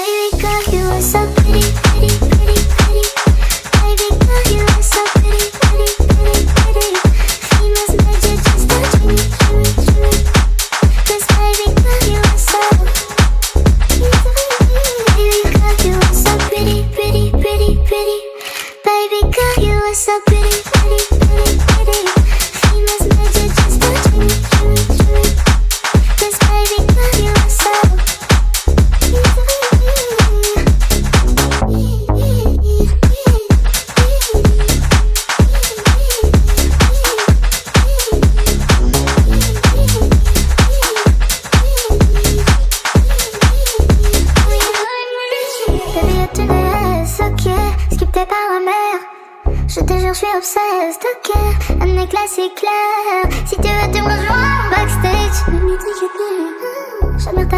Baby girl, you are so pretty, pretty, pretty, pretty. Baby girl, you are so pretty, pretty, pretty, pretty. Famous magic just touching me, shimmy, shimmy. 'Cause baby girl, you are so. Baby girl, you are so pretty, pretty, pretty, pretty. Baby girl, you are so pretty, pretty, pretty, pretty. Famous magic just touching me, shimmy, shimmy. 'Cause baby girl, you are so. Baby, tu laisses, ok, skipé par ma mère. Je te jure, je suis obsesse, ok. Un éclat c'est clair. Si tu veux, tu me rejoins backstage. J'admire ta